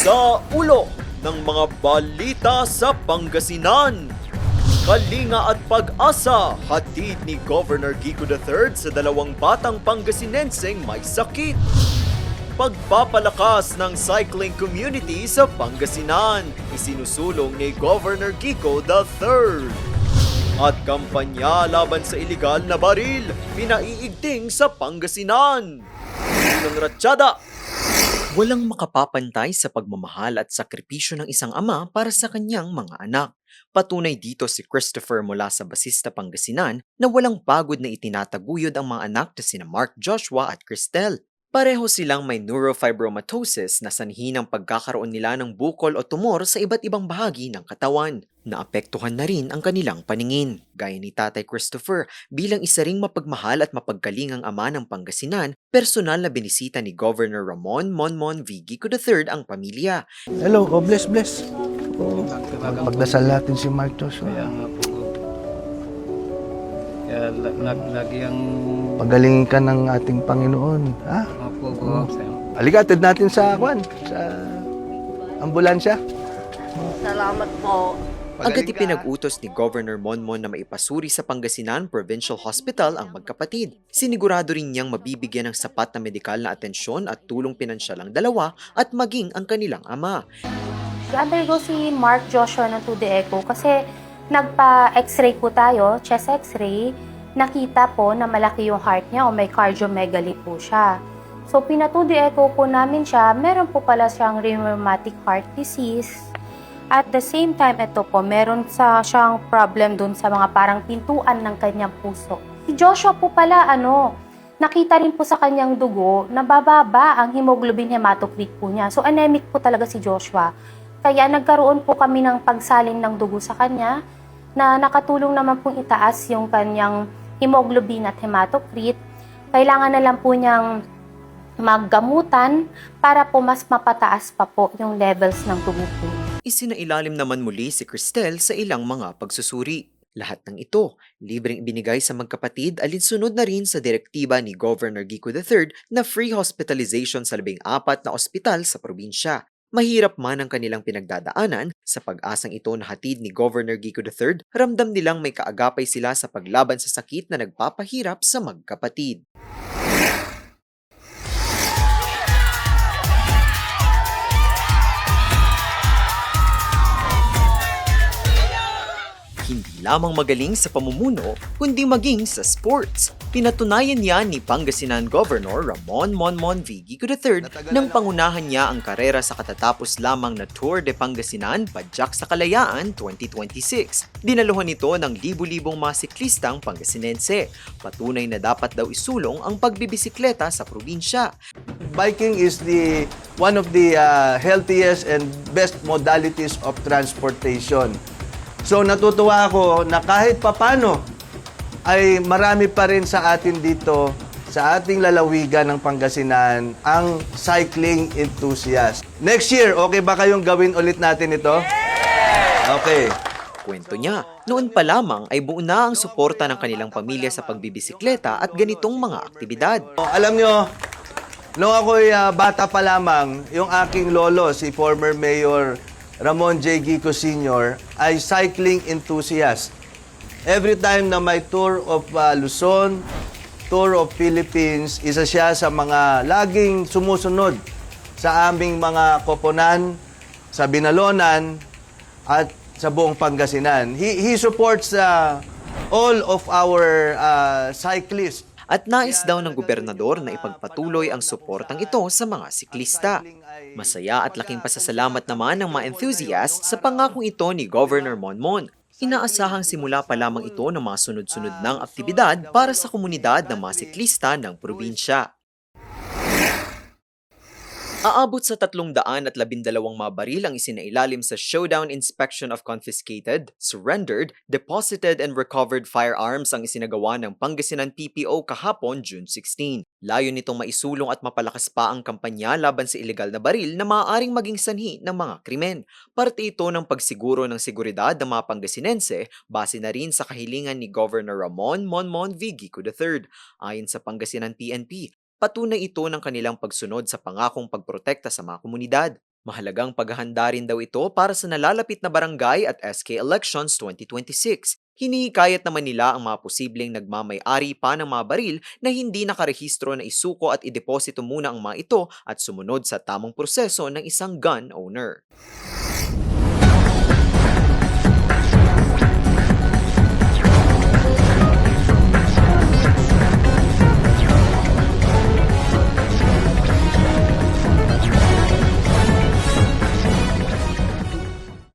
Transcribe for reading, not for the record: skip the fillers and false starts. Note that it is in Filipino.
Sa ulo ng mga balita sa Pangasinan. Kalinga at pag-asa, hatid ni Governor Kiko III sa dalawang batang Pangasinenseng may sakit. Pagpapalakas ng cycling community sa Pangasinan, isinusulong ni Governor Kiko III. At kampanya laban sa ilegal na baril, pinaiigting sa Pangasinan. Ng Ratsyada. Walang makapapantay sa pagmamahal at sakripisyo ng isang ama para sa kanyang mga anak. Patunay dito si Christopher mula sa Basista, Pangasinan na walang pagod na itinataguyod ang mga anak na sina Mark Joshua at Cristel. Pareho silang may neurofibromatosis na sanhi ng pagkakaroon nila ng bukol o tumor sa iba't ibang bahagi ng katawan. Naapektuhan na rin ang kanilang paningin. Gaya ni Tatay Christopher, bilang isa ring mapagmahal at mapaggalingang ama ng Pangasinan, personal na binisita ni Governor Ramon Monmon V. Gico III ang pamilya. Hello, bless. Magdasal natin si Mark Joshua. Kaya lagi ang Pagalingin ka ng ating Panginoon. Ha? po. Halika, atid natin sa ambulansya. Salamat po. Agad ipinag-utos ni Governor Monmon na maipasuri sa Pangasinan Provincial Hospital ang magkapatid. Sinigurado rin niyang mabibigyan ng sapat na medikal na atensyon at tulong pinansyal ang dalawa at maging ang kanilang ama. I-undergo si Mark Joshua ng 2D Echo kasi nagpa-x-ray po tayo, chest x-ray, nakita po na malaki yung heart niya o may cardiomegaly po siya. So, pina-2D Echo po namin siya, meron po pala siyang rheumatic heart disease. At the same time, ito po, meron siyang problem dun sa mga parang pintuan ng kanyang puso. Si Joshua po pala, nakita rin po sa kanyang dugo na bababa ang hemoglobin hematocrit po niya. So, anemic po talaga si Joshua. Kaya nagkaroon po kami ng pagsalin ng dugo sa kanya na nakatulong naman pong itaas yung kanyang hemoglobin at hematocrit. Kailangan na lang po niyang maggamutan para po mas mapataas pa po yung levels ng dugo po. Isinailalim naman muli si Cristel sa ilang mga pagsusuri. Lahat ng ito, libreng ibinigay sa magkapatid alinsunod na rin sa direktiba ni Governor Gico III na free hospitalization sa 14 na ospital sa probinsya. Mahirap man ang kanilang pinagdadaanan, sa pag-asang ito na hatid ni Governor Gico III, ramdam nilang may kaagapay sila sa paglaban sa sakit na nagpapahirap sa magkapatid. Hindi lamang magaling sa pamumuno, kundi maging sa sports. Pinatunayan niya ni Pangasinan Governor Ramon Monmon V. Gico III nang pangunahan niya ang karera sa katatapos lamang na Tour de Pangasinan Padyak sa Kalayaan 2026. Dinaluhan nito ng libu-libong mga siklistang Pangasinense. Patunay na dapat daw isulong ang pagbibisikleta sa probinsya. Biking is one of the healthiest and best modalities of transportation. So natutuwa ako na kahit papano ay marami pa rin sa atin dito sa ating lalawigan ng Pangasinan ang cycling enthusiast. Next year, okay ba kayong gawin ulit natin ito? Okay. Kwento niya, noon pa lamang ay buo na ang suporta ng kanilang pamilya sa pagbibisikleta at ganitong mga aktibidad. Alam nyo, nung ako'y bata pa lamang, yung aking lolo, si former Mayor Ramon J. Gico Sr. ay cycling enthusiast. Every time na may Tour of Luzon, Tour of Philippines, isa siya sa mga laging sumusunod sa aming mga koponan, sa Binalonan, at sa buong Pangasinan. He supports all of our cyclists. At nais daw ng gobernador na ipagpatuloy ang suportang ito sa mga siklista. Masaya at laking pasasalamat naman ng mga enthusiasts sa pangakong ito ni Governor Monmon. Inaasahang simula pa lamang ito ng mga sunod-sunod ng aktibidad para sa komunidad ng mga siklista ng probinsya. Aabot sa 312 mga baril ang isinailalim sa Showdown Inspection of Confiscated, Surrendered, Deposited and Recovered Firearms ang isinagawa ng Pangasinan PPO kahapon June 16. Layo nitong maisulong at mapalakas pa ang kampanya laban sa ilegal na baril na maaaring maging sanhi ng mga krimen. Parte ito ng pagsiguro ng seguridad ng mga Pangasinense base na rin sa kahilingan ni Governor Ramon Monmon V. Gico III. Ayon sa Pangasinan PNP, patunay ito ng kanilang pagsunod sa pangakong pagprotekta sa mga komunidad. Mahalagang paghahanda rin daw ito para sa nalalapit na barangay at SK elections 2026. Hinihikayat naman nila ang mga posibleng nagmamay-ari pa ng mga baril na hindi nakarehistro na isuko at ideposito muna ang mga ito at sumunod sa tamang proseso ng isang gun owner.